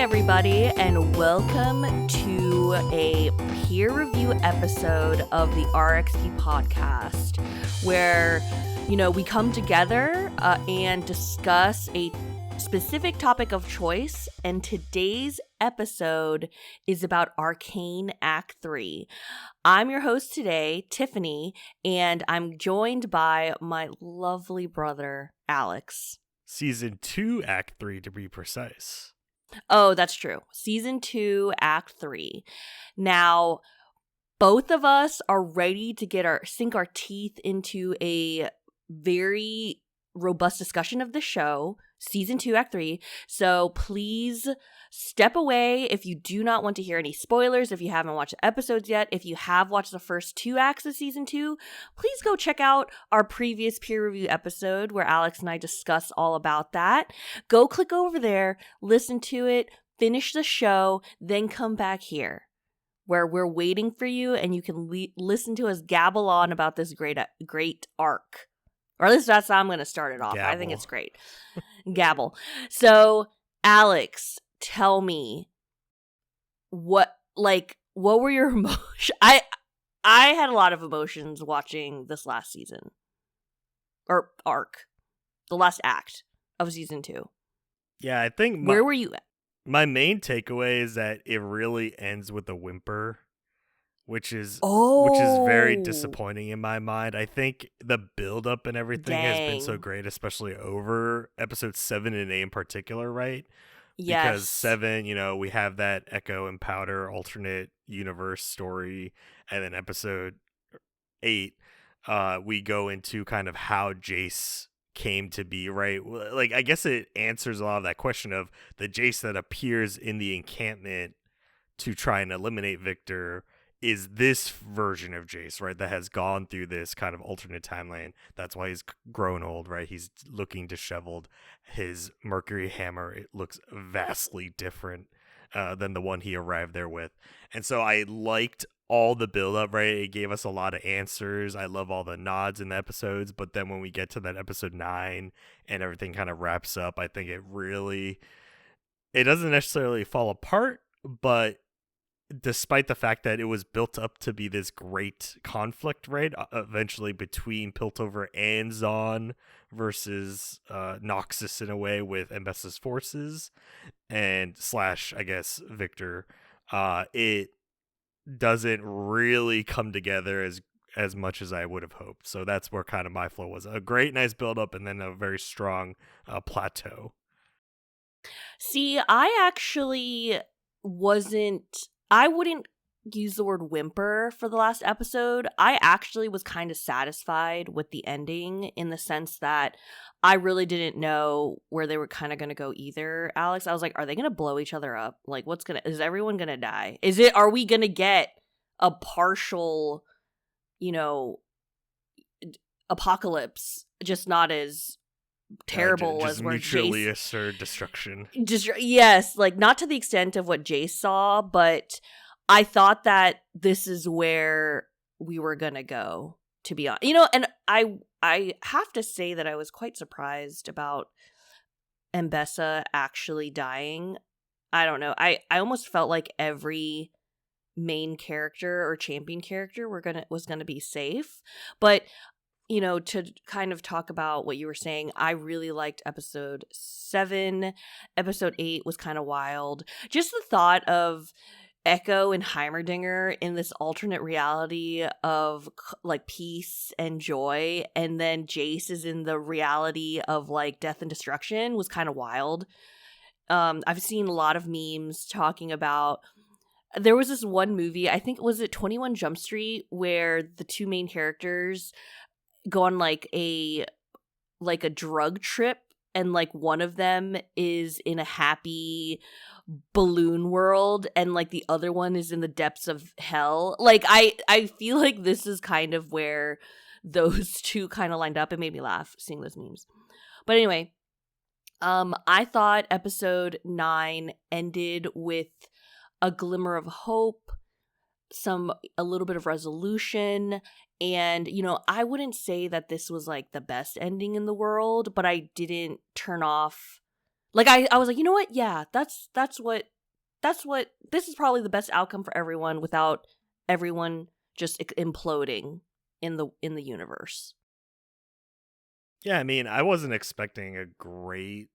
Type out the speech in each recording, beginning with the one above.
everybody, and welcome to a peer review episode of the RXP podcast, where, we come together and discuss a specific topic of choice, and today's episode is about Arcane Act 3. I'm your host today, Tiffany, and I'm joined by my lovely brother, Alex. Season 2, Act 3, to be precise. Oh, that's true. Season 2, Act 3. Now, both of us are ready to sink our teeth into a very robust discussion of the show, Season 2, Act 3. So please step away if you do not want to hear any spoilers, if you haven't watched the episodes yet. If you have watched the first 2 acts of Season 2, please go check out our previous peer review episode where Alex and I discuss all about that. Go click over there, listen to it, finish the show, then come back here where we're waiting for you and you can listen to us gabble on about this great arc. Or at least that's how I'm going to start it off. Gabble. I think it's great. Gabble. So, Alex, tell me what were your emotions? I had a lot of emotions watching this last season. Or arc. The last act of season 2. Yeah, I think where were you at? My main takeaway is that it really ends with a whimper, which is very disappointing in my mind. I think the build-up and everything has been so great, especially over episodes 7 and 8 in particular, right? Yes. Because 7, we have that Echo and Powder alternate universe story, and then episode 8, we go into kind of how Jace came to be, right? Like, I guess it answers a lot of that question of the Jace that appears in the encampment to try and eliminate Victor is this version of Jace, right, that has gone through this kind of alternate timeline. That's why he's grown old, right? He's looking disheveled. His Mercury hammer, it looks vastly different than the one he arrived there with. And so I liked all the build-up, right? It gave us a lot of answers. I love all the nods in the episodes, but then when we get to that episode 9 and everything kind of wraps up, I think it doesn't necessarily fall apart, but despite the fact that it was built up to be this great conflict, right, eventually between Piltover and Zaun versus Noxus in a way with Mbessa's forces and / I guess Victor, it doesn't really come together as much as I would have hoped. So that's where kind of my flow was. A great, nice build up and then a very strong plateau. See, I wouldn't use the word whimper for the last episode. I actually was kind of satisfied with the ending in the sense that I really didn't know where they were kind of going to go either, Alex. I was like, are they going to blow each other up? Like, is everyone going to die? Are we going to get a partial, apocalypse, just not as terrible just as where mutually Jace assured destruction. Yes, like not to the extent of what Jace saw, but I thought that this is where we were gonna go, to be honest. And I have to say that I was quite surprised about Mbessa actually dying. I don't know. I almost felt like every main character or champion character was gonna be safe, but to kind of talk about what you were saying, I really liked episode 7. Episode 8 was kind of wild. Just the thought of Echo and Heimerdinger in this alternate reality of like peace and joy, and then Jace is in the reality of like death and destruction was kind of wild. I've seen a lot of memes talking about. There was this one movie, I think was it 21 Jump Street, where the two main characters go on like a drug trip, and like one of them is in a happy balloon world and like the other one is in the depths of hell. Like I feel like this is kind of where those two kind of lined up. It made me laugh seeing those memes. But anyway, I thought episode 9 ended with a glimmer of hope, a little bit of resolution. And, I wouldn't say that this was like the best ending in the world, but I didn't turn off. Like I was like, you know what? Yeah, that's what this is probably the best outcome for everyone without everyone just imploding in the universe. Yeah, I mean, I wasn't expecting a great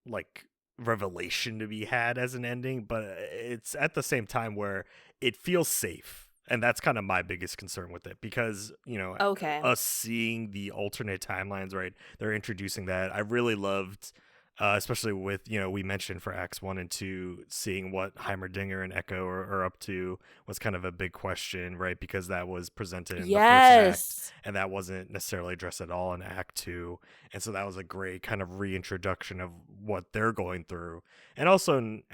like revelation to be had as an ending, but it's at the same time where it feels safe. And that's kind of my biggest concern with it because, Okay. us seeing the alternate timelines, right? They're introducing that. I really loved, especially with, we mentioned for Acts 1 and 2, seeing what Heimerdinger and Echo are up to was kind of a big question, right? Because that was presented in the first act Yes. and that wasn't necessarily addressed at all in Act 2. And so that was a great kind of reintroduction of what they're going through. And also in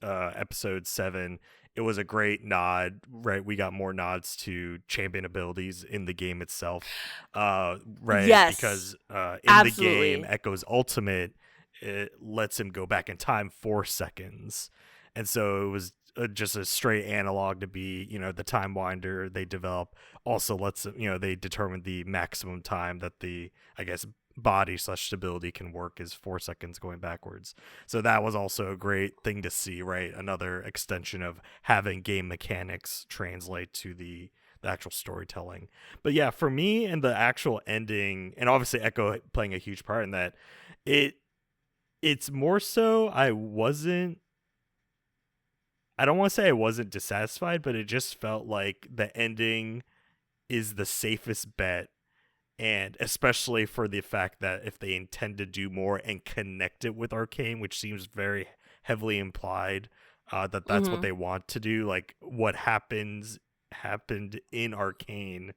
episode 7, it was a great nod, right? We got more nods to champion abilities in the game itself, right? Yes. Because in the game, Absolutely. Echo's ultimate, it lets him go back in time 4 seconds. And so it was just a straight analog to be, the time winder they develop also lets them, they determine the maximum time that the, I guess, body/stability can work is 4 seconds going backwards. So that was also a great thing to see, right? Another extension of having game mechanics translate to the actual storytelling. But yeah, for me and the actual ending, and obviously Echo playing a huge part in that, it's more so I don't want to say I wasn't dissatisfied, but it just felt like the ending is the safest bet. And especially for the fact that if they intend to do more and connect it with Arcane, which seems very heavily implied, that that's what Mm-hmm. they want to do, like what happened in Arcane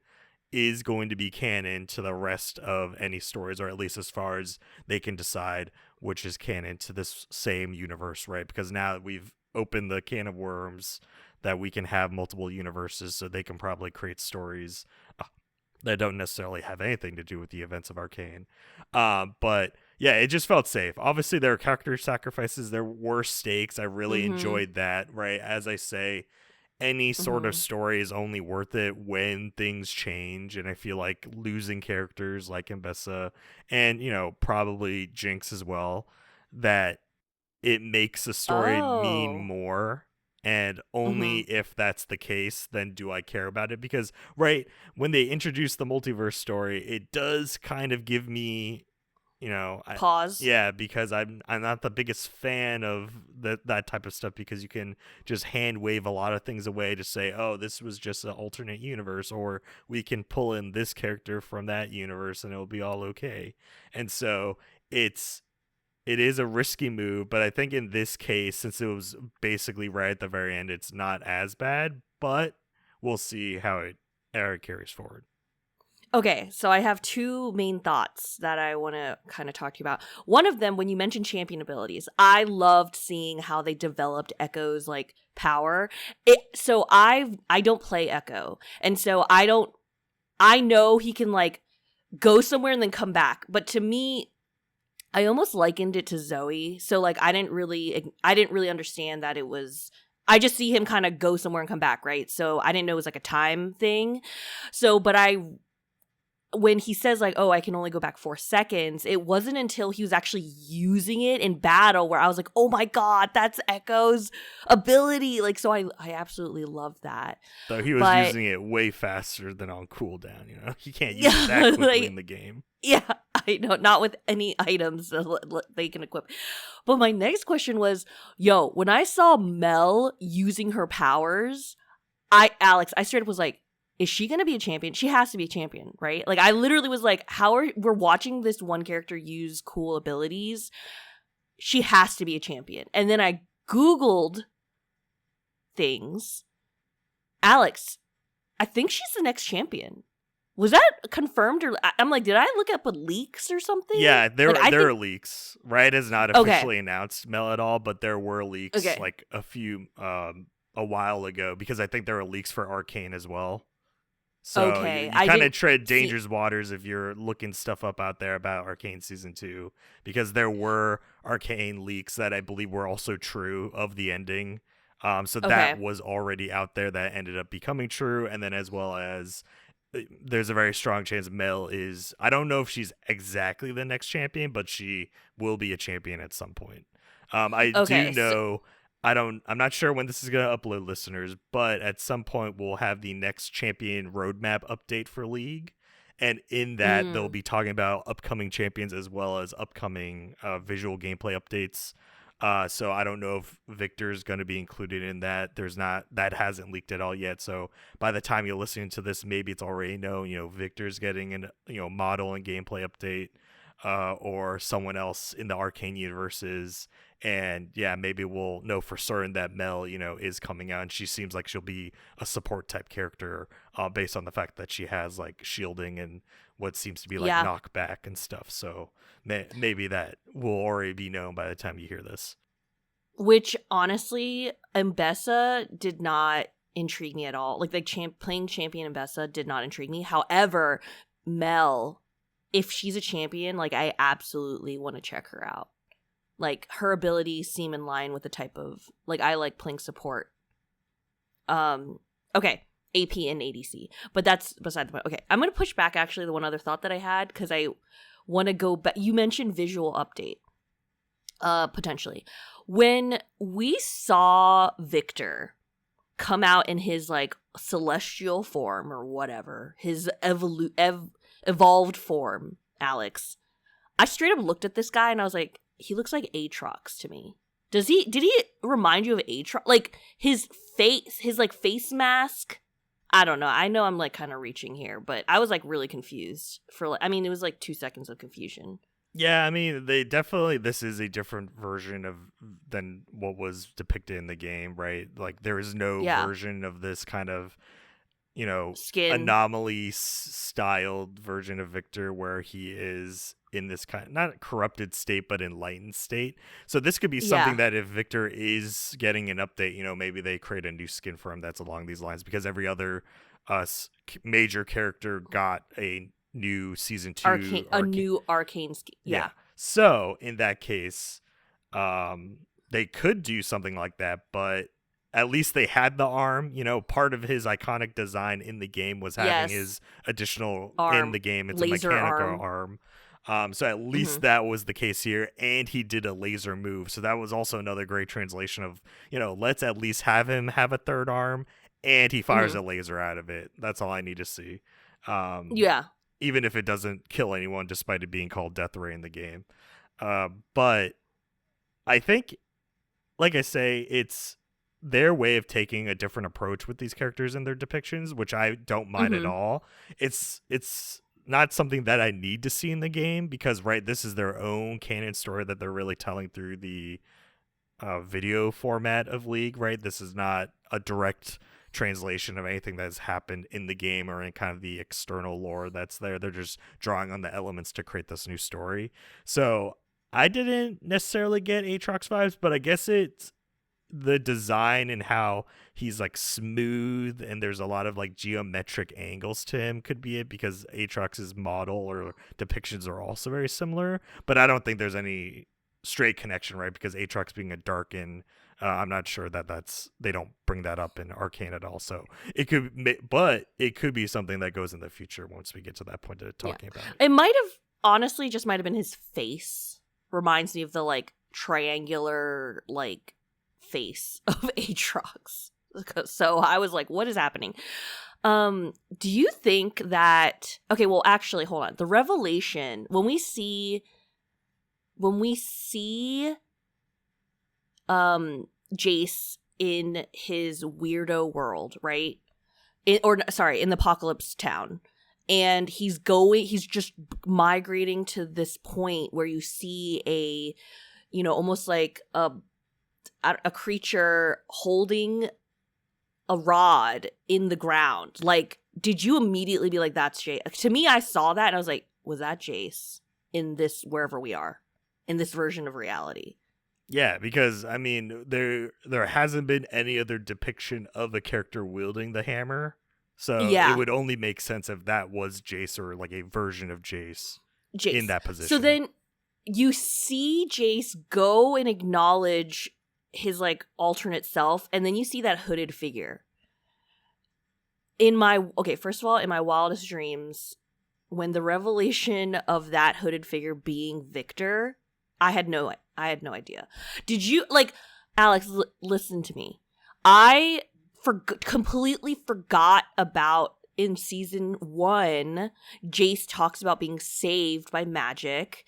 is going to be canon to the rest of any stories, or at least as far as they can decide which is canon to this same universe, right? Because now that we've opened the can of worms, that we can have multiple universes, so they can probably create stories that don't necessarily have anything to do with the events of Arcane. But yeah, it just felt safe. Obviously, there are character sacrifices, there were stakes. I really Mm-hmm. enjoyed that, right? As I say, any sort of Mm-hmm. story is only worth it when things change. And I feel like losing characters like Mbessa and, probably Jinx as well, that it makes a story mean Oh. more. And only Mm-hmm. if that's the case, then do I care about it. Because, right, when they introduce the multiverse story, it does kind of give me, Pause. yeah, because I'm not the biggest fan of that type of stuff because you can just hand wave a lot of things away to say, oh, this was just an alternate universe, or we can pull in this character from that universe and it'll be all okay. And so it is a risky move, but I think in this case, since it was basically right at the very end, it's not as bad, but we'll see how it carries forward. Okay, so I have two main thoughts that I want to kind of talk to you about. One of them, when you mentioned champion abilities, I loved seeing how they developed Echo's like power. So I don't play Echo, and so I know he can like go somewhere and then come back. But to me, I almost likened it to Zoe. So like I didn't really understand that it was. I just see him kind of go somewhere and come back, right? So I didn't know it was like a time thing. So, but when he says like, oh, I can only go back 4 seconds, it wasn't until he was actually using it in battle where I was like, oh my God, that's Echo's ability. Like, so I absolutely love that. Though he was But using it way faster than on cooldown, He can't use it that yeah, quickly in like, the game. yeah, I know, not with any items that they can equip. But my next question was, yo, when I saw Mel using her powers, Alex, I straight up was like, is she gonna be a champion? She has to be a champion, right? Like I literally was like, we're watching this one character use cool abilities. She has to be a champion. And then I Googled things. Alex, I think she's the next champion. Was that confirmed or I'm like, did I look up with leaks or something? Yeah, Like I there think are leaks. Riot has not okay. officially announced Mel at all, but there were leaks Okay. like a while ago because I think there were leaks for Arcane as well. So Okay. you I kind of didn't tread see dangerous waters if you're looking stuff up out there about Arcane Season 2, because there were Arcane leaks that I believe were also true of the ending. So that okay. was already out there that ended up becoming true. And then as well as there's a very strong chance Mel is, I don't know if she's exactly the next champion, but she will be a champion at some point. I do Okay. So know I'm not sure when this is going to upload, listeners, but at some point we'll have the next champion roadmap update for League. And in that, they'll be talking about upcoming champions as well as upcoming visual gameplay updates. So I don't know if Victor's going to be included in that. That hasn't leaked at all yet. So by the time you're listening to this, maybe it's already known, Victor's getting an, model and gameplay update, or someone else in the Arcane universes. And yeah, maybe we'll know for certain that Mel, is coming out. And she seems like she'll be a support type character, based on the fact that she has like shielding and what seems to be like knockback and stuff. So maybe that will already be known by the time you hear this. Which honestly, Mbessa did not intrigue me at all. Like playing champion Mbessa did not intrigue me. However, Mel, if she's a champion, like I absolutely want to check her out. Like her abilities seem in line with the type of, like, I like playing support. Okay, AP and ADC, but that's beside the point. Okay, I'm gonna push back actually the one other thought that I had, because I want to go back. You mentioned visual update, potentially. When we saw Victor come out in his like celestial form or whatever, his evolved form, Alex, I straight up looked at this guy and I was like, he looks like Aatrox to me. Did he remind you of Aatrox? Like his face, his like face mask. I don't know. I know I'm like kind of reaching here, but I was like really confused for like, I mean, it was like 2 seconds of confusion. Yeah, I mean, this is a different version than what was depicted in the game, right? Like there is no version of this kind of, skin anomaly styled version of Victor where he is in this kind of not corrupted state but enlightened state. So this could be something that if Victor is getting an update, maybe they create a new skin for him that's along these lines, because every other major character got a new season 2 new Arcane skin. Yeah. So in that case, they could do something like that, but at least they had the arm. Part of his iconic design in the game was having his additional arm in the game. It's laser a mechanical arm. So at least that was the case here, and he did a laser move. So that was also another great translation of, let's at least have him have a third arm, and he fires a laser out of it. That's all I need to see. Even if it doesn't kill anyone, despite it being called Death Ray in the game. But I think, like I say, it's their way of taking a different approach with these characters and their depictions, which I don't mind at all. It's not something that I need to see in the game, because this is their own canon story that they're really telling through the video format of League, right? This is not a direct translation of anything that's happened in the game or in kind of the external lore that's there. They're just drawing on the elements to create this new story. So I didn't necessarily get Aatrox vibes, but I guess it's the design and how he's like smooth and there's a lot of like geometric angles to him could be it, because Aatrox's model or depictions are also very similar, but I don't think there's any straight connection, right? Because Aatrox being a Darkin, I'm not sure that's they don't bring that up in Arcane at all. So it could be something that goes in the future once we get to that point of talking about it. It might have honestly just might have been his face. Reminds me of the like triangular like face of Aatrox. So I was like, what is happening? Do you think that, okay, well actually hold on. The revelation when we see Jace in his weirdo world, right? In the Apocalypse Town. And he's just migrating to this point where you see almost like a creature holding a rod in the ground. Like, did you immediately be like, that's Jace? To me, I saw that and I was like, was that Jace in this, wherever we are, in this version of reality? Yeah, because I mean, there hasn't been any other depiction of a character wielding the hammer. So it would only make sense if that was Jace or like a version of Jace in that position. So then you see Jace go and acknowledge his like alternate self, and then you see that hooded figure. First of all, in my wildest dreams, when the revelation of that hooded figure being Victor, I had no idea. Did you like? Alex, listen to me. I completely forgot about in season 1, Jace talks about being saved by magic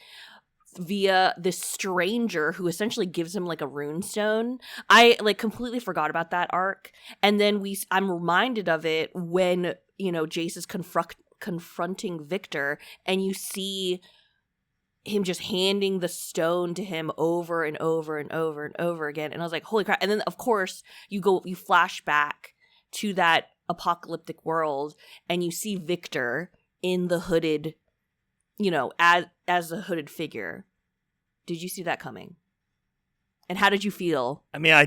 via this stranger who essentially gives him like a rune stone. I like completely forgot about that arc. And then I'm reminded of it when, Jace is confronting Victor, and you see him just handing the stone to him over and over and over and over again. And I was like, holy crap. And then of course you flash back to that apocalyptic world, and you see Victor in the hooded, as a hooded figure. Did you see that coming? And how did you feel? I mean, I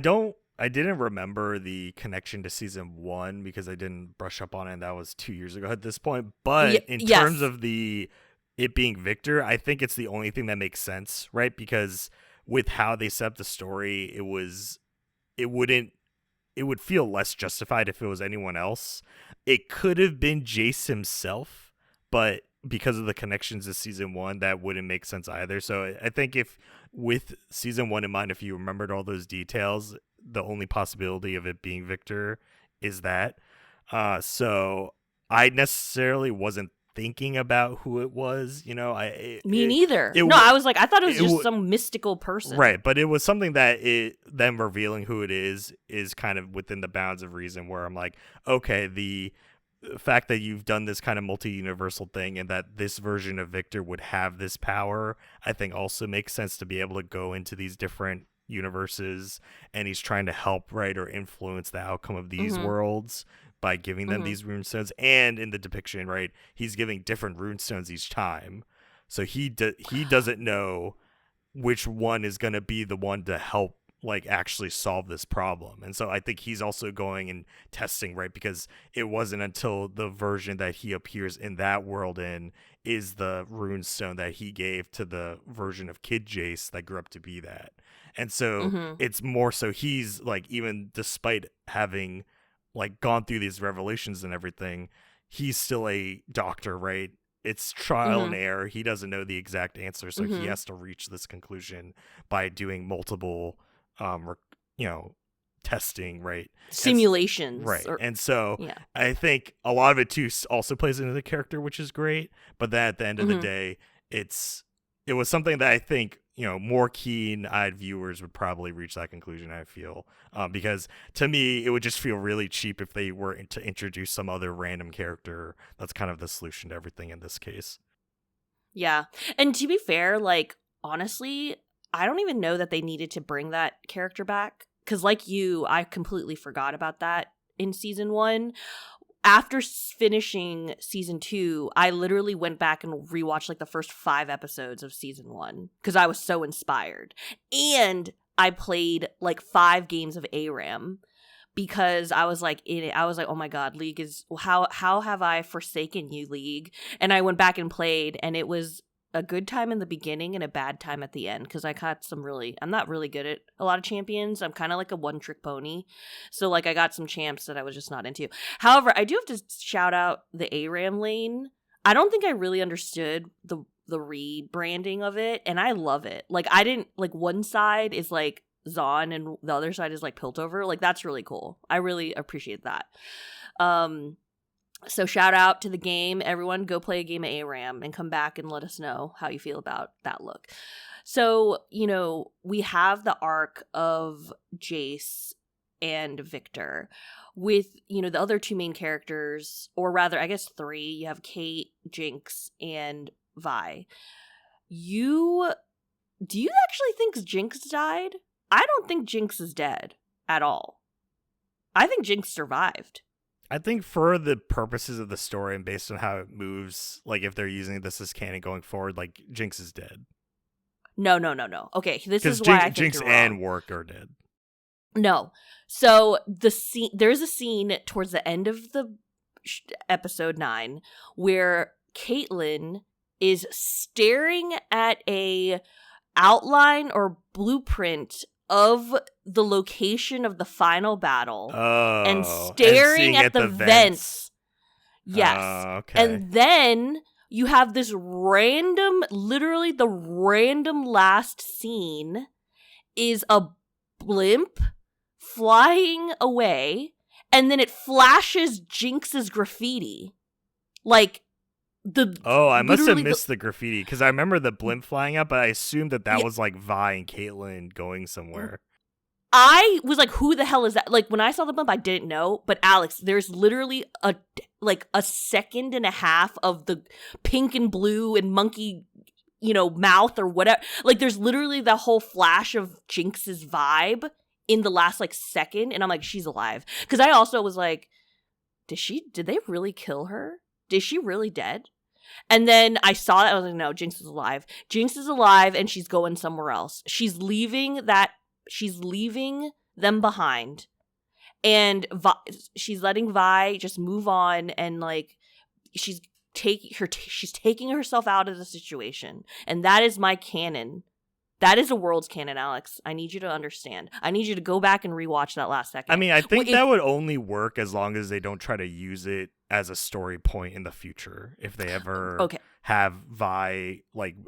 didn't remember the connection to season 1 because I didn't brush up on it, and that was 2 years ago at this point. But in terms of it being Victor, I think it's the only thing that makes sense, right? Because with how they set up the story, it would feel less justified if it was anyone else. It could have been Jace himself, but because of the connections to season 1, that wouldn't make sense either. So I think if with season 1 in mind, if you remembered all those details, the only possibility of it being Victor is that. So I necessarily wasn't thinking about who it was, Me neither. I was like, I thought it was just some mystical person. Right, but it was something that them revealing who it is kind of within the bounds of reason, where I'm like, okay, the fact that you've done this kind of multi-universal thing and that this version of Victor would have this power, I think also makes sense to be able to go into these different universes, and he's trying to help, right, or influence the outcome of these worlds by giving them these runestones. And in the depiction, right, he's giving different runestones each time, so he doesn't know which one is going to be the one to help like actually solve this problem. And so I think he's also going and testing, right, because it wasn't until the version that he appears in that world in is the runestone that he gave to the version of Kid Jace that grew up to be that. And so it's more so he's like, even despite having like gone through these revelations and everything, he's still a doctor, right? It's trial and error. He doesn't know the exact answer, so he has to reach this conclusion by doing multiple testing, right? Simulations. Right. And so I think a lot of it too also plays into the character, which is great. But then at the end of the day, it was something that I think, more keen-eyed viewers would probably reach that conclusion, I feel. Because to me, it would just feel really cheap if they were to introduce some other random character that's kind of the solution to everything in this case. Yeah. And to be fair, like, honestly, I don't even know that they needed to bring that character back. Because like you, I completely forgot about that in season 1. After finishing season 2, I literally went back and rewatched like the first 5 episodes of season 1 because I was so inspired. And I played like 5 games of ARAM because I was like in it. I was like, oh my God, League is how have I forsaken you, League? And I went back and played, and it was a good time in the beginning and a bad time at the end because I got I'm not really good at a lot of champions. I'm kind of like a one-trick pony. So like I got some champs that I was just not into. However, I do have to shout out the ARAM lane. I don't think I really understood the rebranding of it, and I love it. Like I didn't like one side is like Zon and the other side is like Piltover. Like that's really cool. I really appreciate that. So shout out to the game. Everyone go play a game of ARAM and come back and let us know how you feel about that look. So, we have the arc of Jace and Victor with, the other 2 main characters, or rather, I guess 3. You have Kate, Jinx, and Vi. Do you actually think Jinx died? I don't think Jinx is dead at all. I think Jinx survived. I think for the purposes of the story and based on how it moves, like if they're using this as canon going forward, like Jinx is dead. No. Okay, this is why I think Jinx you're wrong. and Work are dead. No. So there's a scene towards the end of the episode 9 where Caitlyn is staring at a outline or blueprint of the location of the final battle and staring at the vents. Yes. Okay. And then you have this literally the random last scene is a blimp flying away, and then it flashes Jinx's graffiti. Like, I must have missed the graffiti, because I remember the blimp flying up, but I assumed that was like Vi and Caitlyn going somewhere. I was like, who the hell is that? Like, when I saw the blimp, I didn't know. But Alex, there's literally a second and a half of the pink and blue and monkey, mouth or whatever. Like, there's literally the whole flash of Jinx's vibe in the last second, and I'm like, she's alive. Because I also was like, did they really kill her? Is she really dead? And then I saw that, I was like, no, Jinx is alive. Jinx is alive, and she's going somewhere else. She's leaving them behind, and she's letting Vi just move on, and she's taking herself out of the situation, and that is my canon. That is a world's canon, Alex. I need you to understand. I need you to go back and rewatch that last second. I mean, I think that would only work as long as they don't try to use it as a story point in the future. If they ever have Vi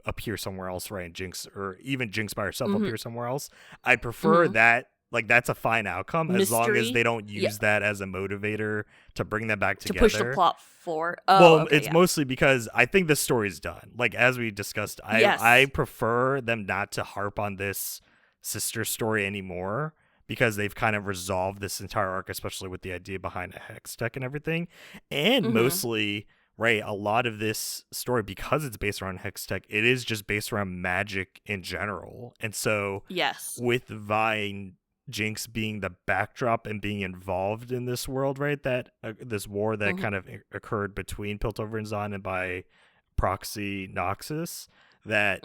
appear somewhere else, right? And Jinx, or even Jinx by herself appear somewhere else. I prefer that. That's a fine outcome as long as they don't use that as a motivator to bring them back together. To push the plot forward. It's mostly because I think the story's done. As we discussed, I prefer them not to harp on this sister story anymore, because they've kind of resolved this entire arc, especially with the idea behind a hex tech and everything. And mostly, right, a lot of this story, because it's based around hex tech, it is just based around magic in general. And so with Vi and Jinx being the backdrop and being involved in this world, right, that this war that kind of occurred between Piltover and Zon, and by proxy Noxus, that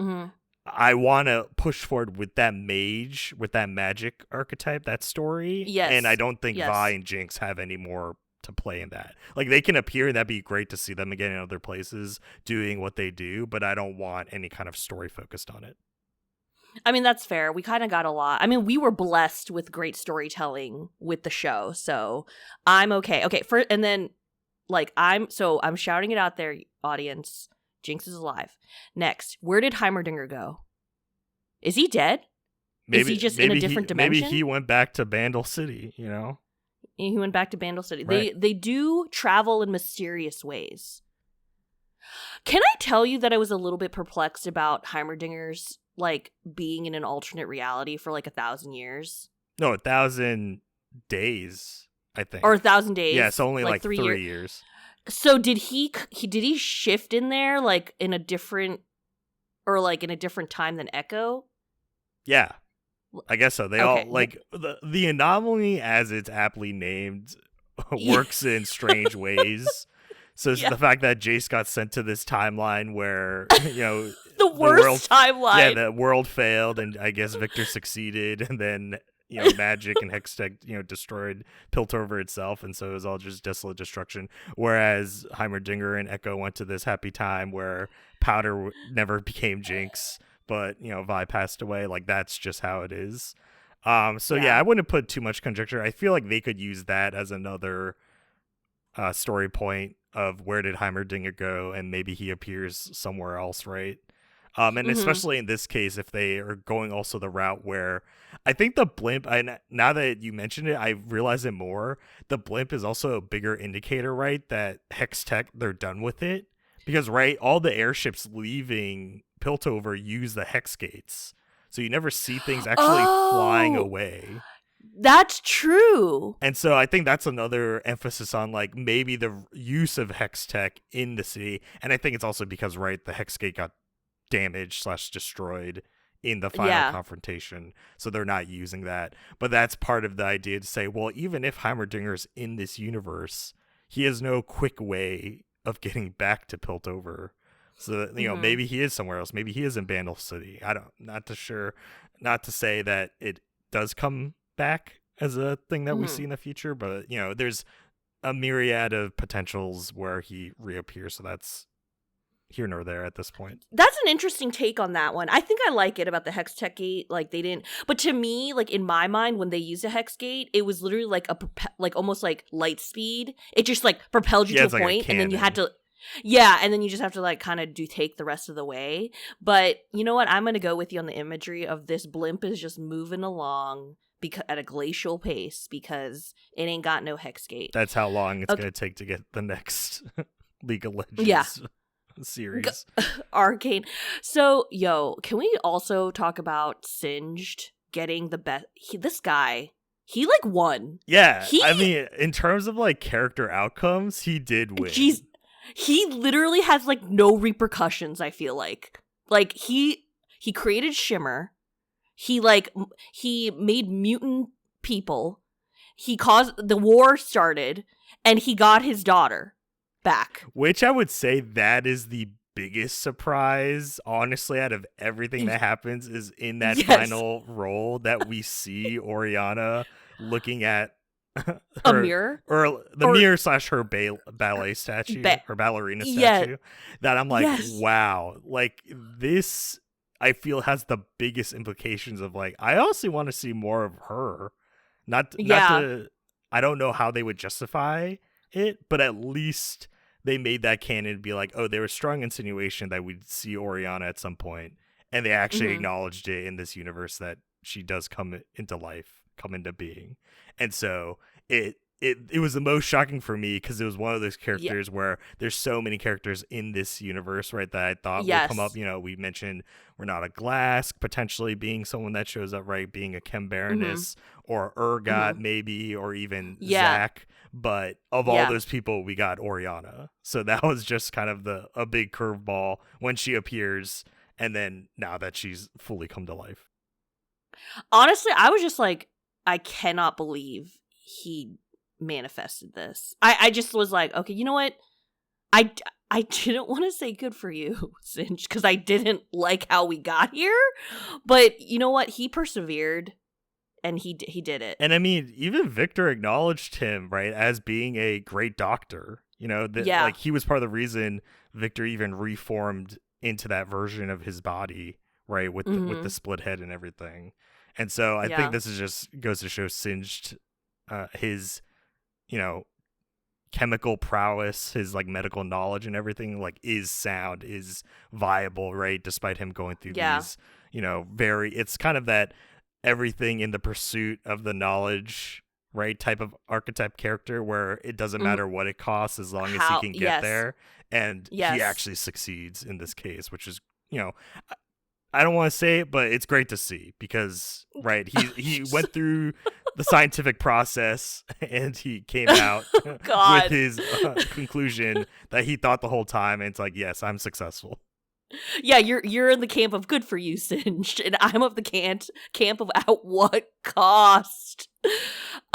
I want to push forward with that mage, with that magic archetype, that story. And I don't think Vi and Jinx have any more to play in that. They can appear, and that'd be great to see them again in other places doing what they do, but I don't want any kind of story focused on it. I mean, that's fair. We kind of got a lot. I mean, we were blessed with great storytelling with the show, so I'm okay. Okay, I'm shouting it out there, audience. Jinx is alive. Next, where did Heimerdinger go? Is he dead? Is he just in a different dimension? Maybe he went back to Bandle City, He went back to Bandle City. Right. They do travel in mysterious ways. Can I tell you that I was a little bit perplexed about Heimerdinger's being in an alternate reality for 1,000 years? No, 1,000 days, I think. Or 1,000 days. Yeah, it's only 3 years. So did he shift in there in a different time than Echo? Yeah. I guess so. They all the anomaly, as it's aptly named, works in strange ways. So it's the fact that Jace got sent to this timeline where, the worst timeline. Yeah, the world failed, and I guess Victor succeeded, and then magic and Hextech destroyed Piltover itself, and so it was all just desolate destruction. Whereas Heimerdinger and Echo went to this happy time where Powder never became Jinx, but Vi passed away. That's just how it is. I wouldn't put too much conjecture. I feel like they could use that as another story point of where did Heimerdinger go, and maybe he appears somewhere else, right? And especially in this case, if they are going also the route where I think the blimp, now that you mentioned it, I realize it more. The blimp is also a bigger indicator, right? That Hex Tech, they're done with it. Because, right, all the airships leaving Piltover use the Hex Gates. So you never see things actually flying away. That's true. And so I think that's another emphasis on maybe the use of Hex Tech in the city. And I think it's also because, right, the Hex Gate got damaged / destroyed in the final confrontation, so they're not using that. But that's part of the idea to say, well, even if Heimerdinger's in this universe, he has no quick way of getting back to Piltover. So that, maybe he is somewhere else. Maybe he is in Bandle City. Not to say that it does come back as a thing that we see in the future, but there's a myriad of potentials where he reappears. So that's here nor there at this point. That's an interesting take on that one. I think I like it about the Hex Tech Gate. They didn't, but to me, in my mind, when they used a Hex Gate, it was literally almost like light speed. It just propelled you to a point, and then you had to, and then you just have to kind of take the rest of the way. But you know what? I'm gonna go with you on the imagery of this blimp is just moving along at a glacial pace because it ain't got no hex gate. That's how long it's going to take to get the next League of Legends series. Arcane. So, can we also talk about Singed getting the best? This guy, he like won. Yeah, I mean, in terms of like character outcomes, he did win. He literally has like no repercussions, I feel like. Like he created Shimmer. He made mutant people. He caused the war started, and he got his daughter back. Which I would say that is the biggest surprise, honestly, out of everything that happens, is in that final role that we see Oriana looking at a mirror, or mirror / her ballet statue or ballerina statue. That I'm like, wow, like this, I feel has the biggest implications of like, I also want to see more of her. Not to, I don't know how they would justify it, but at least they made that canon be like, oh, there was strong insinuation that we'd see Oriana at some point, and they actually acknowledged it in this universe that she does come into life, come into being. And so it was the most shocking for me because it was one of those characters where there's so many characters in this universe, right, that I thought would come up. We mentioned Renata Glass potentially being someone that shows up, right, being a Chem Baroness or Urgot maybe, or even Zach. But of all those people, we got Oriana. So that was just kind of a big curveball when she appears, and then now that she's fully come to life. Honestly, I was just like, I cannot believe he manifested this. I just was like, okay, you know what? I didn't want to say good for you, Singe, because I didn't like how we got here. But you know what? He persevered, and he did it. And I mean, even Victor acknowledged him, right, as being a great doctor. Like he was part of the reason Victor even reformed into that version of his body, right, with the split head and everything. And so I think this is just goes to show Singed his, chemical prowess, his like medical knowledge and everything, like is sound, is viable, right? Despite him going through these, it's kind of that everything in the pursuit of the knowledge, right, type of archetype character where it doesn't matter what it costs as long as he can get there. And he actually succeeds in this case, which is, I don't want to say it, but it's great to see because, right, he went through the scientific process and he came out with his conclusion that he thought the whole time. And it's like, yes, I'm successful. Yeah, you're in the camp of good for you, Singed, and I'm of the camp of at what cost.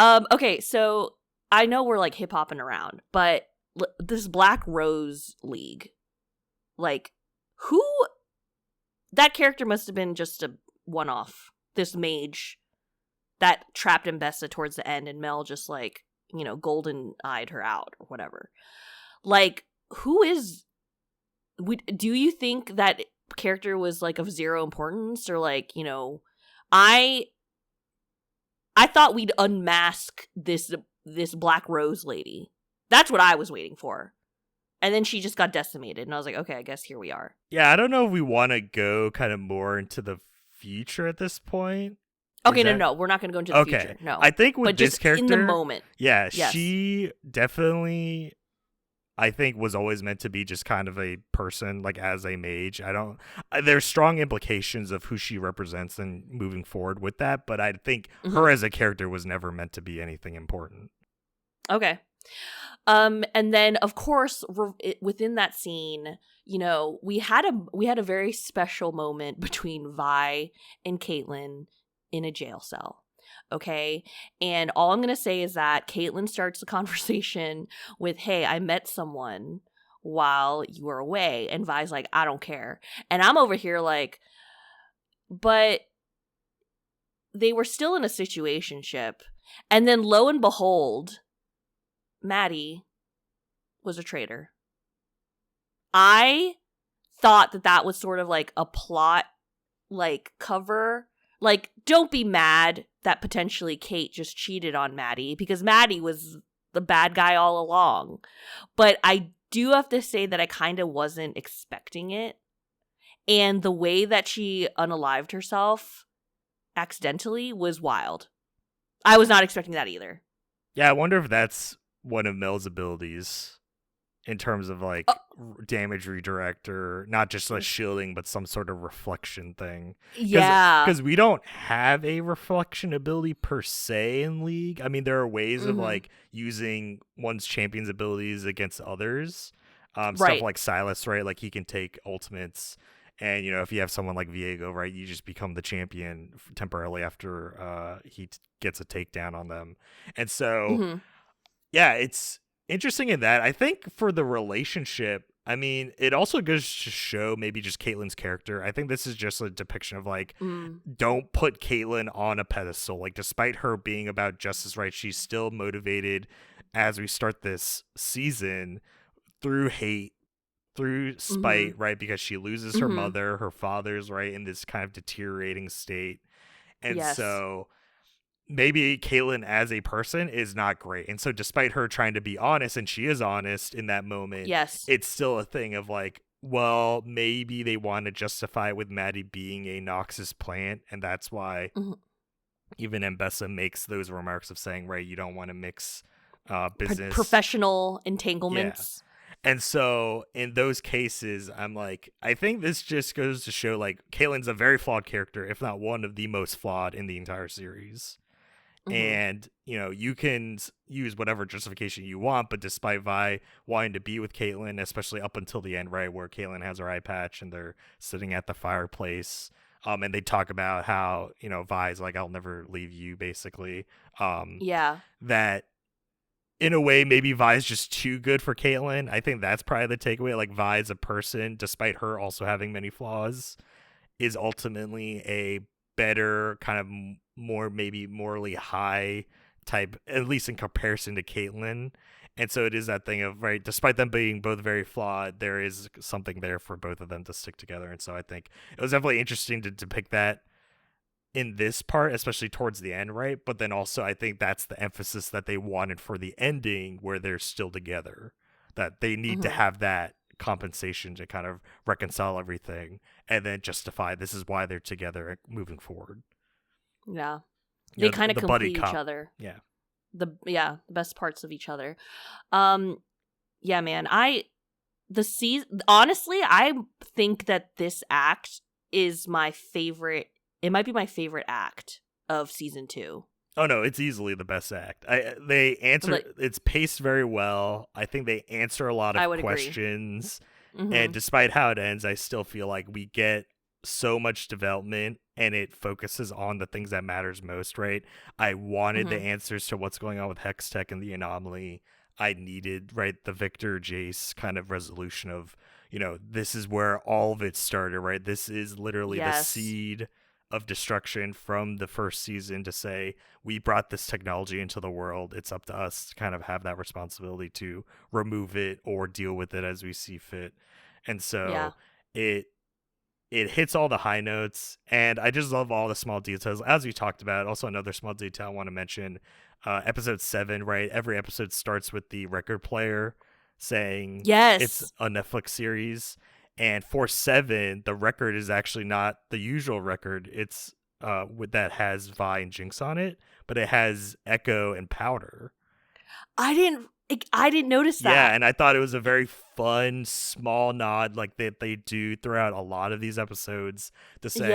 Okay, so I know we're like hip hopping around, but this Black Rose League, like, who? That character must have been just a one-off. This mage that trapped Mbessa towards the end, and Mel just like, golden-eyed her out or whatever. Like, who is? Do you think that character was like of zero importance, or like, I thought we'd unmask this Black Rose lady. That's what I was waiting for. And then she just got decimated, and I was like, okay, I guess here we are. Yeah, I don't know if we want to go kind of more into the future at this point. Okay, no, we're not going to go into the future. No, I think with this character, in the moment, she definitely, I think, was always meant to be just kind of a person, like as a mage. There's strong implications of who she represents and moving forward with that, but I think her as a character was never meant to be anything important. Okay. And then of course within that scene, we had a very special moment between Vi and Caitlyn in a jail cell. Okay. And all I'm going to say is that Caitlyn starts the conversation with, hey, I met someone while you were away. And Vi's like, I don't care. And I'm over here like, but they were still in a situationship. And then lo and behold, Maddie was a traitor. I thought that was sort of like a plot, like, cover. Like, don't be mad that potentially Kate just cheated on Maddie, because Maddie was the bad guy all along. But I do have to say that I kind of wasn't expecting it. And the way that she unalived herself accidentally was wild. I was not expecting that either. Yeah, I wonder if that's one of Mel's abilities in terms of like damage redirect, or not just like shielding, but some sort of reflection thing. Yeah. Because we don't have a reflection ability per se in League. I mean, there are ways of like using one's champion's abilities against others. Stuff Right. like Silas, right? Like he can take ultimates. And, you know, if you have someone like Viego, right, you just become the champion temporarily after he gets a takedown on them. And so, yeah, it's interesting in that. I think for the relationship, I mean, it also goes to show maybe just Caitlyn's character. I think this is just a depiction of like, don't put Caitlyn on a pedestal. Like, despite her being about justice, right, she's still motivated as we start this season through hate, through spite, right, because she loses her mother, her father's, right, in this kind of deteriorating state. And so maybe Caitlyn as a person is not great. And so despite her trying to be honest, and she is honest in that moment, it's still a thing of like, well, maybe they want to justify it with Maddie being a Noxus plant, and that's why even Mbessa makes those remarks of saying, right, you don't want to mix business, professional entanglements. Yeah. And so in those cases, I'm like, I think this just goes to show like Caitlyn's a very flawed character, if not one of the most flawed in the entire series. And, you know, you can use whatever justification you want, but despite Vi wanting to be with Caitlyn, especially up until the end, right, where Caitlyn has her eye patch and they're sitting at the fireplace, and they talk about how, you know, Vi's like, I'll never leave you, basically. That in a way, maybe Vi's just too good for Caitlyn. I think that's probably the takeaway. Like, Vi as a person, despite her also having many flaws, is ultimately a better kind of more maybe morally high type, at least in comparison to Caitlyn. And so it is that thing of, right, despite them being both very flawed, there is something there for both of them to stick together. And so I think it was definitely interesting to depict that in this part, especially towards the end, right? But then also I think that's the emphasis that they wanted for the ending, where they're still together, that they need to have that compensation to kind of reconcile everything and then justify this is why they're together moving forward. Yeah. They kind of complete each other. Yeah. The best parts of each other. Yeah, man. Honestly, I think that this act is my favorite. It might be my favorite act of season 2. Oh no, it's easily the best act. They answer, it's paced very well. I think they answer a lot of questions. And despite how it ends, I still feel like we get so much development and it focuses on the things that matters most, right? I wanted the answers to what's going on with Hextech and the anomaly. I needed, right, the Victor Jace kind of resolution of, you know, this is where all of it started, right? This is literally the seed of destruction from the first season, to say we brought this technology into the world. It's up to us to kind of have that responsibility to remove it or deal with it as we see fit. And so it hits all the high notes, and I just love all the small details, as we talked about. Also, another small detail I want to mention, episode 7, right? Every episode starts with the record player saying it's a Netflix series. And for 7, the record is actually not the usual record. It's that has Vi and Jinx on it, but it has Echo and Powder. I didn't notice that. Yeah, and I thought it was a very fun, small nod, like that they do throughout a lot of these episodes, to say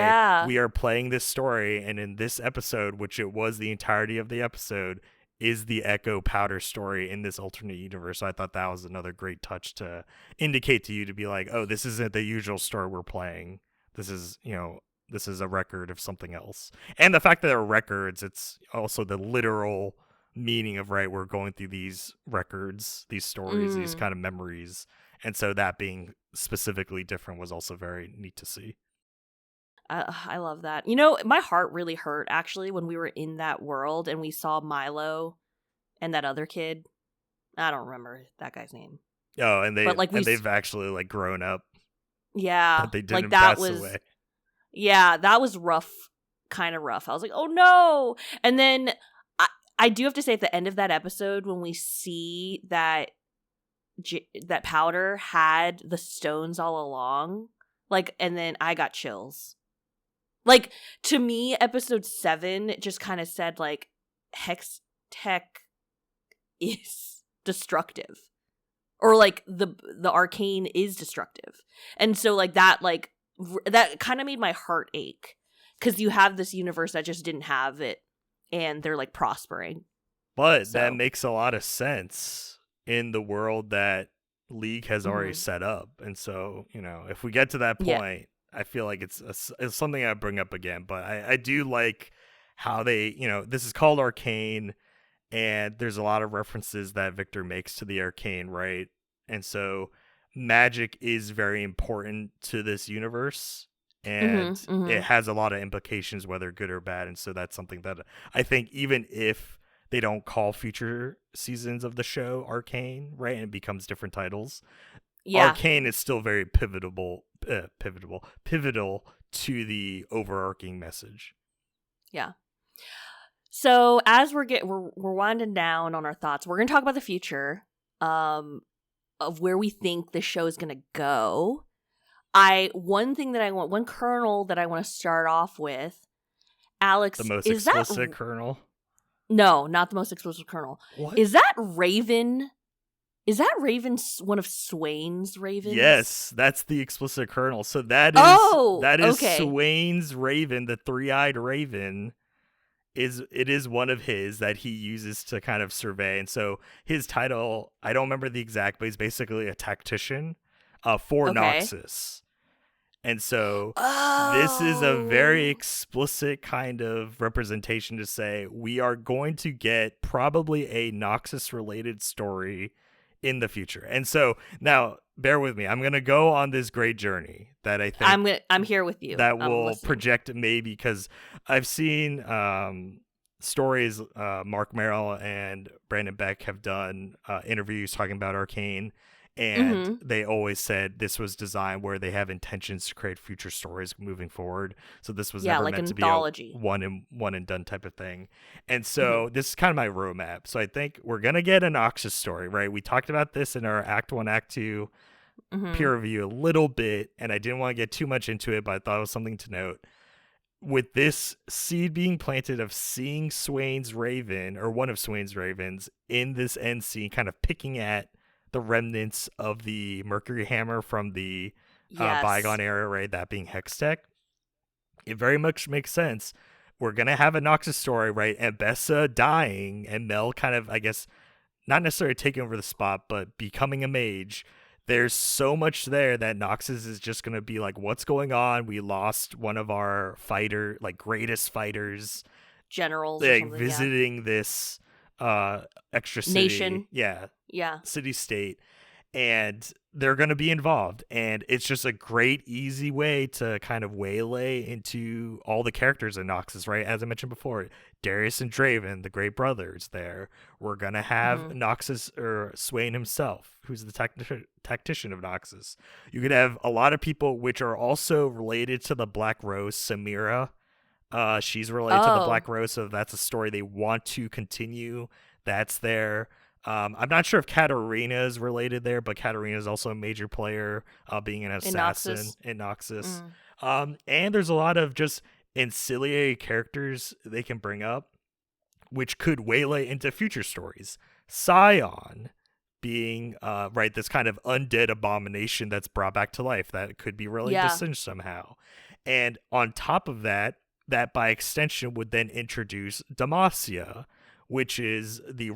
we are playing this story, and in this episode, which it was the entirety of the episode, is the Echo Powder story in this alternate universe. So I thought that was another great touch to indicate to you, to be like, oh, this isn't the usual story we're playing. This is, you know, this is a record of something else. And the fact that they're records, it's also the literal meaning of, right, we're going through these records, these stories, these kind of memories. And so that being specifically different was also very neat to see. I love that. You know, my heart really hurt, actually, when we were in that world and we saw Milo and that other kid. I don't remember that guy's name. Oh, and they've actually like grown up. Yeah, but they didn't pass away. Yeah, that was rough, kind of rough. I was like, oh no! And then I do have to say, at the end of that episode, when we see that that Powder had the stones all along, like, and then I got chills. Like, to me, episode 7 just kind of said, like, hex tech is destructive, or like the arcane is destructive, and so like that that kind of made my heart ache, because you have this universe that just didn't have it, and they're like prospering. But that So makes a lot of sense in the world that League has already mhm. set up. And so, if we get to that Yeah. point, I feel like it's something I bring up again. But I do like how they, this is called Arcane, and there's a lot of references that Victor makes to the Arcane, right? And so magic is very important to this universe, and it has a lot of implications, whether good or bad. And so that's something that I think, even if they don't call future seasons of the show Arcane, right, and it becomes different titles, Yeah. Arcane is still very pivotal to the overarching message. Yeah. So as we're winding down on our thoughts, we're gonna talk about the future of where we think the show is gonna go. One kernel that I want to start off with, Alex, The most is that explicit kernel? No, not the most explicit kernel. What? Is that Raven? Is that Raven one of Swain's ravens? Yes, that's the explicit kernel. So that is okay. Swain's raven, the three-eyed raven. It is one of his that he uses to kind of survey. And so his title, I don't remember the exact, but he's basically a tactician for Noxus. And so this is a very explicit kind of representation to say we are going to get probably a Noxus related story in the future. And so now bear with me. I'm going to go on this great journey that I think I'm here with you. That will project maybe, because I've seen stories Mark Merrill and Brandon Beck have done interviews talking about Arcane, and they always said this was designed where they have intentions to create future stories moving forward. So this was never meant anthology. To be a one and done type of thing. And so this is kind of my roadmap. So I think we're gonna get a Noxus story, right? We talked about this in our Act 1, Act 2 peer review a little bit, and I didn't want to get too much into it, but I thought it was something to note. With this seed being planted of seeing Swain's raven, or one of Swain's ravens, in this end scene, kind of picking at the remnants of the Mercury Hammer from the bygone era, right? That being Hextech. It very much makes sense. We're going to have a Noxus story, right? And Bessa dying, and Mel kind of, I guess, not necessarily taking over the spot, but becoming a mage. There's so much there that Noxus is just going to be like, what's going on? We lost one of our greatest fighters. Generals. Visiting this extra city. Nation. Yeah. Yeah. City-state. And they're going to be involved. And it's just a great, easy way to kind of waylay into all the characters in Noxus, right? As I mentioned before, Darius and Draven, the Great Brothers there. We're going to have Noxus, or Swain himself, who's the tactician of Noxus. You could have a lot of people which are also related to the Black Rose, Samira. She's related to the Black Rose, so that's a story they want to continue. That's there. I'm not sure if Katarina is related there, but Katarina is also a major player, being an assassin in Noxus. And there's a lot of just ancillary characters they can bring up, which could waylay into future stories. Scion being this kind of undead abomination that's brought back to life that could be related to Singe somehow. And on top of that by extension would then introduce Demacia, which is the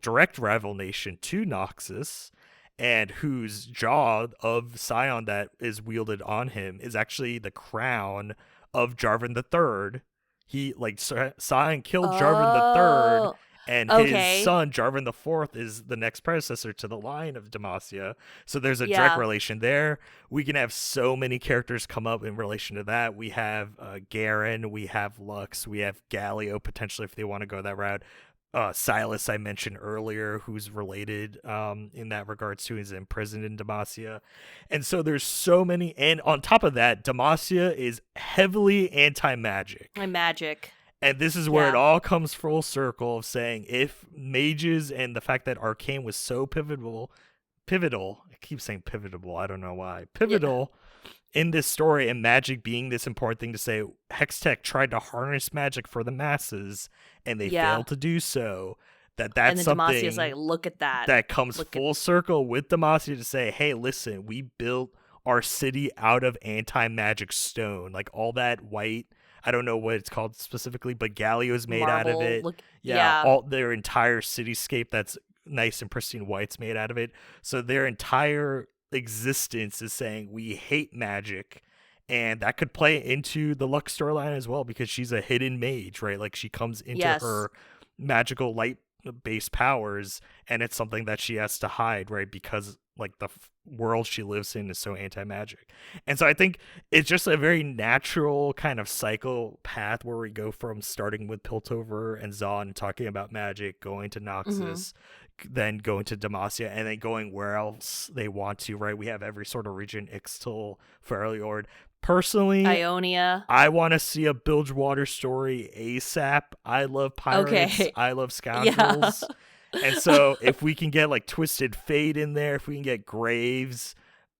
direct rival nation to Noxus, and whose jaw of Scion that is wielded on him is actually the crown of Jarvan III. Scion killed Jarvan III, and his son, Jarvan IV, is the next predecessor to the line of Demacia. So there's a direct relation there. We can have so many characters come up in relation to that. We have Garen, we have Lux, we have Galio, potentially, if they want to go that route. Silas, I mentioned earlier, who's related in that regards to, is imprisoned in Demacia. And so there's so many. And on top of that, Demacia is heavily anti-magic. And this is where it all comes full circle of saying, if mages and the fact that Arcane was so pivotal, I keep saying pivotal, I don't know why, pivotal in this story, and magic being this important thing to say, Hextech tried to harness magic for the masses and they Yeah. failed to do so. And That's then Demasia's something like, look at that. that comes Look at full circle with Demacia to say, hey, listen, we built our city out of anti-magic stone. Like all that white, I don't know what it's called specifically, but Galio's made out of marble. it. Look, Yeah, yeah. all their entire cityscape that's nice and pristine white's made out of it. So their entire existence is saying we hate magic. And that could play into the Lux storyline as well, because she's a hidden mage, right? Like she comes into Yes. her magical light based powers, and it's something that she has to hide, right? Because like the world she lives in is so anti-magic. And so I think it's just a very natural kind of cycle path where we go from starting with Piltover and Zon and talking about magic, going to Mm-hmm. Noxus, then going to Demacia, and then going where else they want to, right? We have every sort of region, Ixtal, Fairlord. Personally, Ionia. I want to see a Bilgewater story ASAP. I love pirates. Okay. I love Yeah. scoundrels. And so if we can get like Twisted Fate in there, if we can get Graves,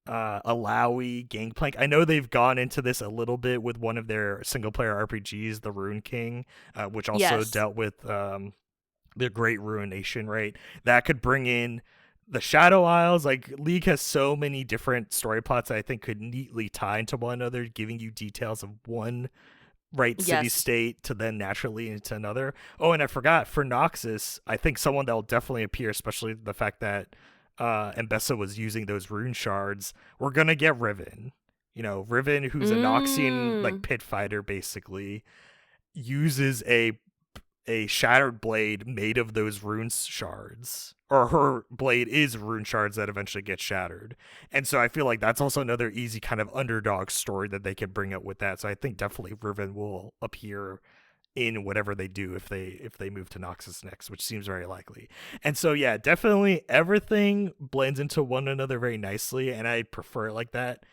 Alawi, Gangplank. I know they've gone into this a little bit with one of their single player RPGs, the Rune King, which also Yes. dealt with the Great Ruination, right? That could bring in the Shadow Isles. Like League has so many different story plots that I think could neatly tie into one another, giving you details of one right city Yes. state to then naturally into another. Oh, and I forgot, for Noxus, I think someone that'll definitely appear, especially the fact that Mbessa was using those rune shards. We're gonna get Riven. You know, Riven, who's a Noxian like Mm. pit fighter, basically uses a shattered blade made of those rune shards, or her blade is rune shards that eventually get shattered. And so I feel like that's also another easy kind of underdog story that they could bring up with that. So I think definitely Riven will appear in whatever they do if they move to Noxus next, which seems very likely. And so yeah, definitely everything blends into one another very nicely, and I prefer it like that.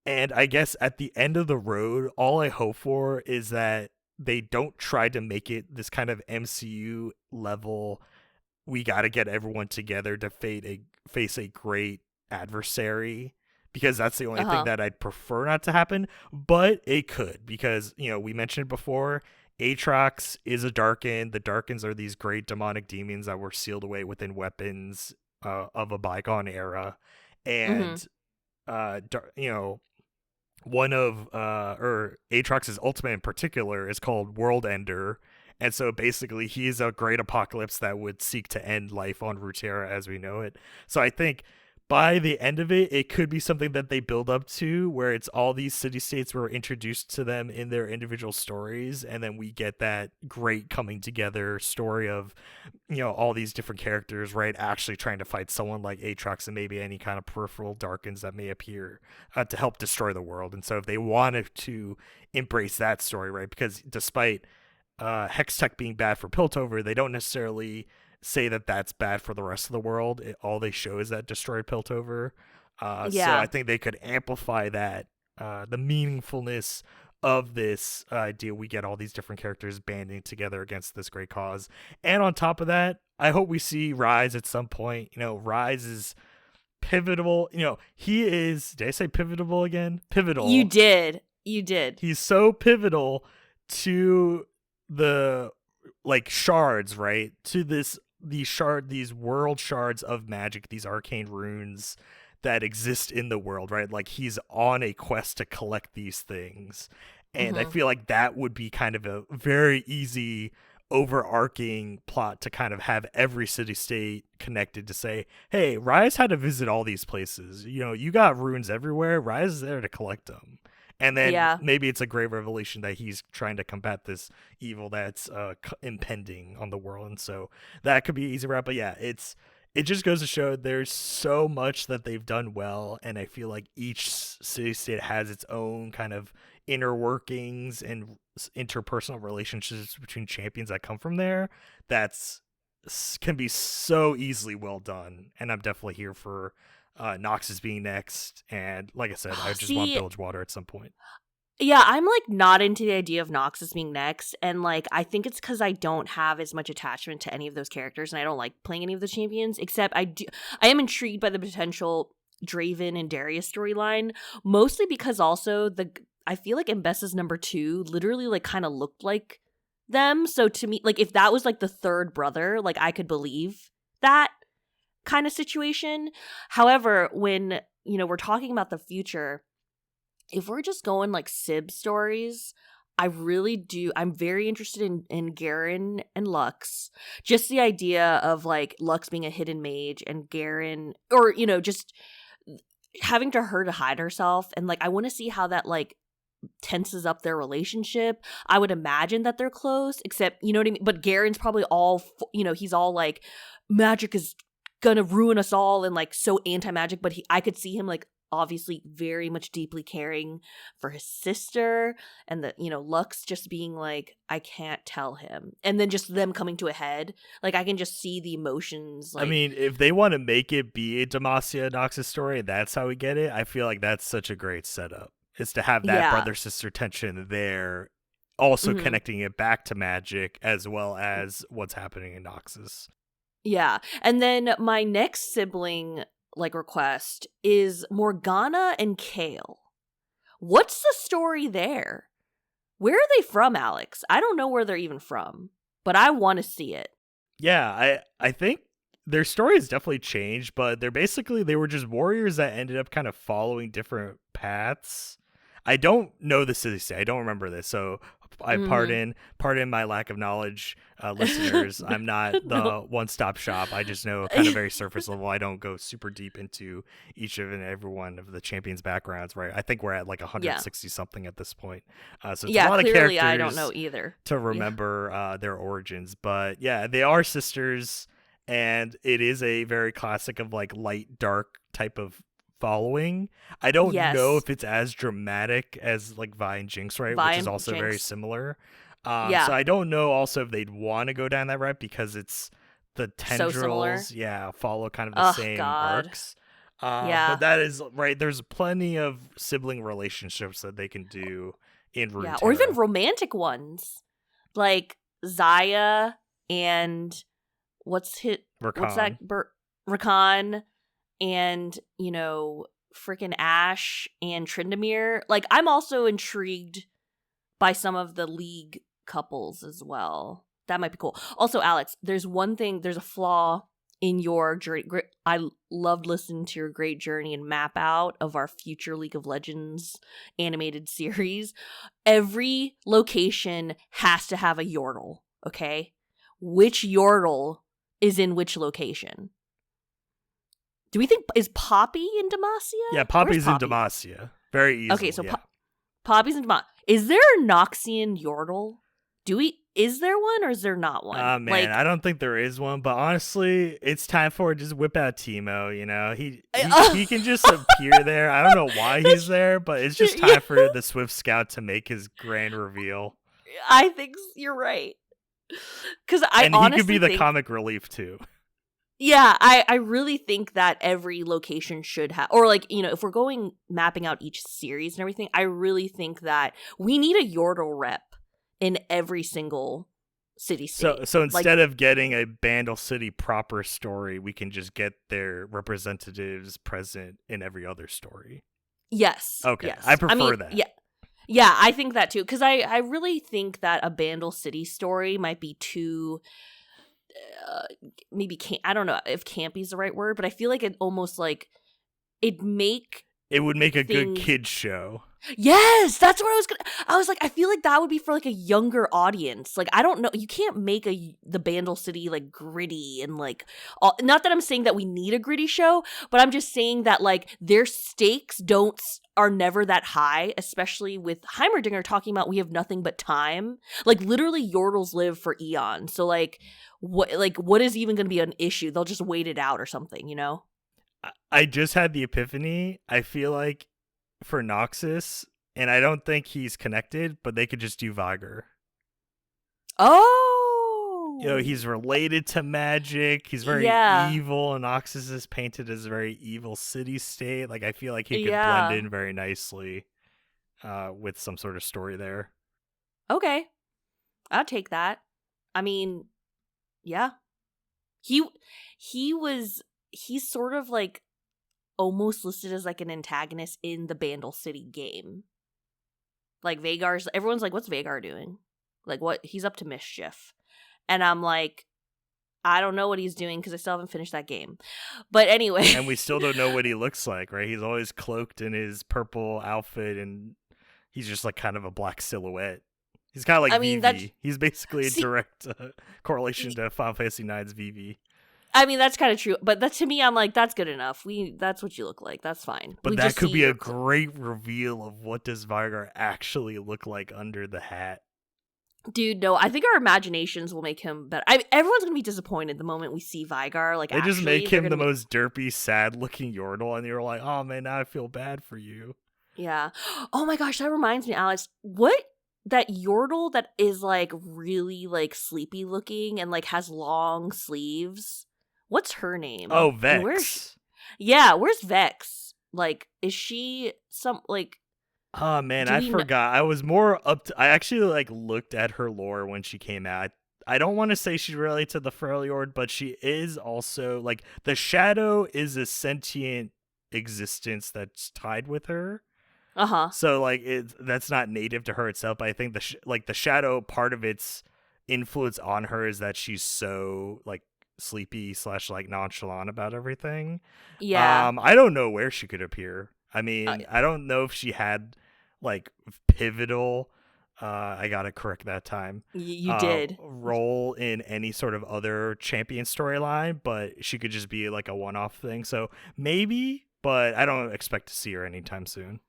And I guess at the end of the road, all I hope for is that they don't try to make it this kind of MCU level. We got to get everyone together to face a great adversary, because that's the only thing Uh-huh. that I'd prefer not to happen. But it could, because we mentioned before, Aatrox is a Darkin. The Darkins are these great demonic demons that were sealed away within weapons of a bygone era, Mm-hmm. and one of or Aatrox's ultimate in particular is called World Ender. And so basically he's a great apocalypse that would seek to end life on Ruterra as we know it. So I think by the end of it, it could be something that they build up to, where it's all these city states were introduced to them in their individual stories, and then we get that great coming together story of all these different characters, right, actually trying to fight someone like Aatrox and maybe any kind of peripheral Darkins that may appear to help destroy the world. And so if they wanted to embrace that story, right, because despite Hextech being bad for Piltover, they don't necessarily say that that's bad for the rest of the world. All they show is that destroyed Piltover. So I Yeah. think they could amplify that, the meaningfulness of this idea. We get all these different characters banding together against this great cause. And on top of that, I hope we see Rise at some point. Rise is pivotal. He is, did I say pivotal again? You Pivotal. did. You did. He's so pivotal to the like shards, right? To these world shards of magic, these arcane runes that exist in the world, right? Like he's on a quest to collect these things. And I Mm-hmm. feel like that would be kind of a very easy overarching plot to kind of have every city state connected to say, hey, Rise had to visit all these places. You got runes everywhere. Rise is there to collect them. And then Yeah. maybe it's a great revelation that he's trying to combat this evil that's impending on the world. And so that could be easy wrap. But yeah, it just goes to show there's so much that they've done well, and I feel like each city state has its own kind of inner workings and interpersonal relationships between champions that come from there. That's can be so easily well done, and I'm definitely here for Noxus being next. And like I said, I just want See, Bilgewater at some point. yeah, I'm like not into the idea of Noxus being next, and like I think it's because I don't have as much attachment to any of those characters, and I don't like playing any of the champions. Except I am intrigued by the potential Draven and Darius storyline, mostly because also I feel like Mbessa's number 2 literally like kind of looked like them. So to me, like if that was like the third brother, like I could believe that kind of situation. However, when, you know, we're talking about the future, if we're just going like Sib stories, I'm very interested in Garen and Lux. Just the idea of like Lux being a hidden mage and Garen, or, you know, just having her to hide herself. And like, I want to see how that like tenses up their relationship. I would imagine that they're close, except, you know what I mean? But Garen's probably all, you know, he's all like, magic is gonna ruin us all and like so anti-magic, but I could see him like obviously very much deeply caring for his sister, and the, you know, Lux just being like, I can't tell him, and then just them coming to a head. Like I can just see the emotions. Like, I mean, if they want to make it be a Demacia Noxus story, that's how we get it. I feel like that's such a great setup. Is to have that yeah. brother sister tension there, also Mhm. connecting it back to magic as well as what's happening in Noxus. Yeah. And then my next sibling like request is Morgana and Kale. What's the story there? Where are they from, Alex? I don't know where they're even from, but I want to see it. Yeah, I think their story has definitely changed, but they were just warriors that ended up kind of following different paths. I don't know the city state. I don't remember this, so I pardon my lack of knowledge, listeners. I'm not the No. one-stop shop. I just know kind of very surface level. I don't go super deep into each of and every one of the champions' backgrounds. Right? I think we're at like 160 something at this point. So it's a lot of clearly characters. I don't know either to remember their origins, but yeah, they are sisters, and it is a very classic of like light dark type of following. I don't know if it's as dramatic as like Vi and Jinx, right? Which is also very similar. So I don't know also if they'd want to go down that route because it's the tendrils, follow kind of the same arcs. But that is right. There's plenty of sibling relationships that they can do in Runeterra. Yeah, or even romantic ones, like Zaya and what's that? Rakan, and, you know, freaking Ash and Tryndamere. Like, I'm also intrigued by some of the League couples as well. That might be cool. Also, Alex, there's a flaw in your journey. I loved listening to your great journey and map out of our future League of Legends animated series. Every location has to have a Yordle, okay? Which Yordle is in which location? Do we think, is Poppy in Demacia? Yeah, Poppy's in Demacia. Very easy. Okay, so Poppy's in Demacia. Is there a Noxian Yordle? Is there one or is there not one? Man, like, I don't think there is one, but honestly, it's time for just whip out Teemo, you know? He can just appear there. I don't know why he's there, but it's just time for the Swift Scout to make his grand reveal. I think you're right. And he could be the comic relief too. Yeah, I really think that every location should have, or like, you know, if we're going mapping out each series and everything, I really think that we need a Yordle rep in every single city-state. So instead of getting a Bandle City proper story, we can just get their representatives present in every other story. Yes. Okay, yes. I prefer that. Yeah, I think that too, because I really think that a Bandle City story might be too... I don't know if campy is the right word, but I feel like it almost like it would make a good kid show. Yes, that's what I was like, I feel like that would be for like a younger audience. Like, I don't know, you can't make the Bandle City like gritty and like not that I'm saying that we need a gritty show, but I'm just saying that like their stakes are never that high, especially with Heimerdinger talking about we have nothing but time. Like literally Yordles live for eons. So like what is even going to be an issue? They'll just wait it out or something, you know? I just had the epiphany. I feel like for Noxus, and I don't think he's connected, but they could just do Viger. Oh! You know, he's related to magic. He's very evil, and Noxus is painted as a very evil city-state. Like, I feel like he could blend in very nicely with some sort of story there. Okay. I'll take that. I mean... Yeah. He's sort of like almost listed as like an antagonist in the Bandle City game. Like Vagar's, everyone's like, what's Vagar doing? Like, what? He's up to mischief. And I'm like, I don't know what he's doing because I still haven't finished that game. But anyway. And we still don't know what he looks like, right? He's always cloaked in his purple outfit, and he's just like kind of a black silhouette. He's kind of like Vivi. He's basically a direct correlation to Final Fantasy IX's Vivi. I mean, that's kind of true. But that, to me, I'm like, that's good enough. That's what you look like. That's fine. But that could be a great reveal of what does Vagar actually look like under the hat. Dude, no, I think our imaginations will make him better. Everyone's going to be disappointed the moment we see Vagar. Like, they just make him the most derpy, sad-looking Yordle, and you're like, oh, man, now I feel bad for you. Yeah. Oh, my gosh, that reminds me, Alex. What? That Yordle that is, like, really, like, sleepy-looking and, like, has long sleeves. What's her name? Oh, Vex. Where's Vex? Like, is she some, like... Oh man, I forgot. I was more I actually like looked at her lore when she came out. I don't want to say she's related to the Freljord, but she is also like the Shadow is a sentient existence that's tied with her. So like that's not native to her itself, but I think the Shadow, part of its influence on her is that she's so like sleepy / like nonchalant about everything. Yeah. I don't know where she could appear. I mean, I don't know if she had like pivotal I gotta correct that time. You did. Role in any sort of other champion storyline, but she could just be like a one-off thing. So maybe, but I don't expect to see her anytime soon.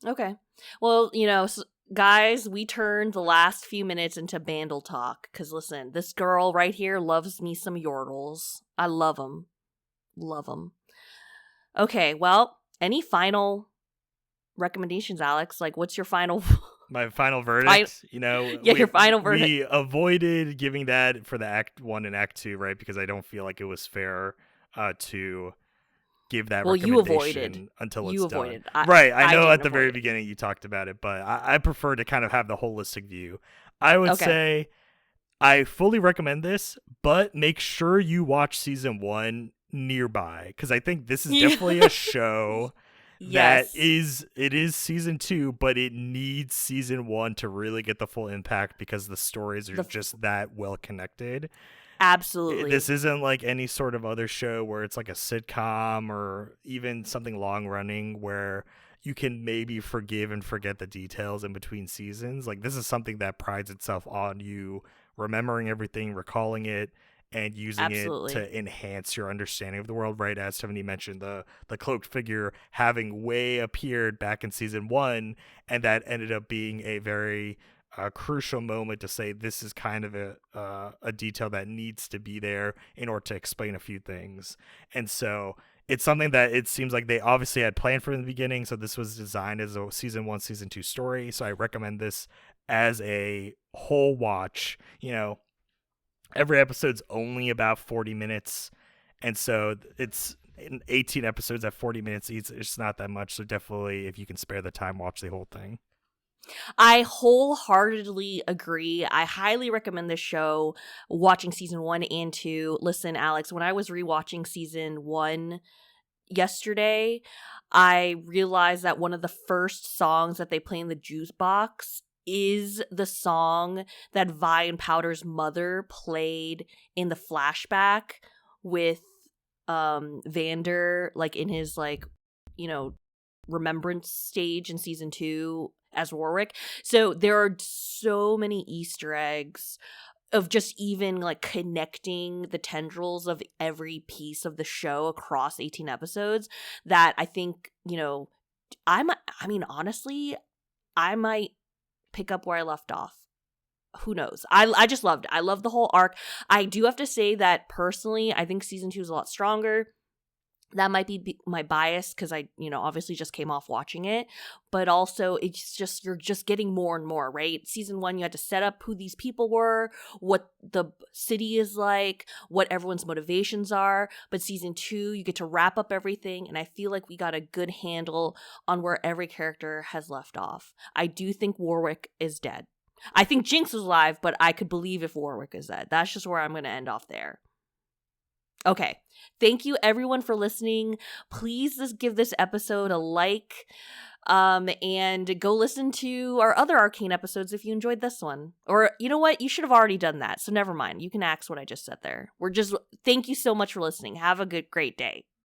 Okay. Well, guys, we turned the last few minutes into Bandle talk. Because listen, this girl right here loves me some Yordles. I love them. Love them. Okay, well, any final recommendations, Alex? Like, what's your final... My final verdict? Your final verdict. We avoided giving that for the Act 1 and Act 2, right? Because I don't feel like it was fair to give that recommendation until it's done. Right, I know at the very beginning you talked about it, but I prefer to kind of have the holistic view. I would say I fully recommend this, but make sure you watch Season 1 nearby, because I think this is definitely a show that it is Season 2, but it needs Season 1 to really get the full impact because the stories are just that well connected. Absolutely. This isn't like any sort of other show where it's like a sitcom or even something long running where you can maybe forgive and forget the details in between seasons. Like, this is something that prides itself on you remembering everything, recalling it, and using it to enhance your understanding of the world, right? As Tiffany mentioned, the cloaked figure having way appeared back in Season 1, and that ended up being a very crucial moment to say this is kind of a detail that needs to be there in order to explain a few things. And so it's something that it seems like they obviously had planned from the beginning, so this was designed as a Season 1, Season 2 story, so I recommend this as a whole watch. Every episode's only about 40 minutes, and so it's 18 episodes at 40 minutes each. It's not that much, so definitely, if you can spare the time, watch the whole thing. I wholeheartedly agree. I highly recommend this show, watching Season 1 and 2. Listen, Alex, when I was rewatching Season 1 yesterday, I realized that one of the first songs that they play in the juice box is the song that Vi and Powder's mother played in the flashback with Vander, like in his remembrance stage in Season 2 as Warwick. So there are so many Easter eggs of just even like connecting the tendrils of every piece of the show across 18 episodes that I think, honestly, I might pick up where I left off. Who knows? I just loved it. I love the whole arc. I do have to say that personally, I think Season 2 is a lot stronger. That might be my bias because I, obviously just came off watching it. But also, it's just, you're just getting more and more, right? Season 1, you had to set up who these people were, what the city is like, what everyone's motivations are. But Season 2, you get to wrap up everything. And I feel like we got a good handle on where every character has left off. I do think Warwick is dead. I think Jinx is alive, but I could believe if Warwick is dead. That's just where I'm going to end off there. Okay. Thank you everyone for listening. Please just give this episode a like. And go listen to our other Arcane episodes if you enjoyed this one. Or you know what? You should have already done that. So never mind. You can axe what I just said there. Thank you so much for listening. Have a great day.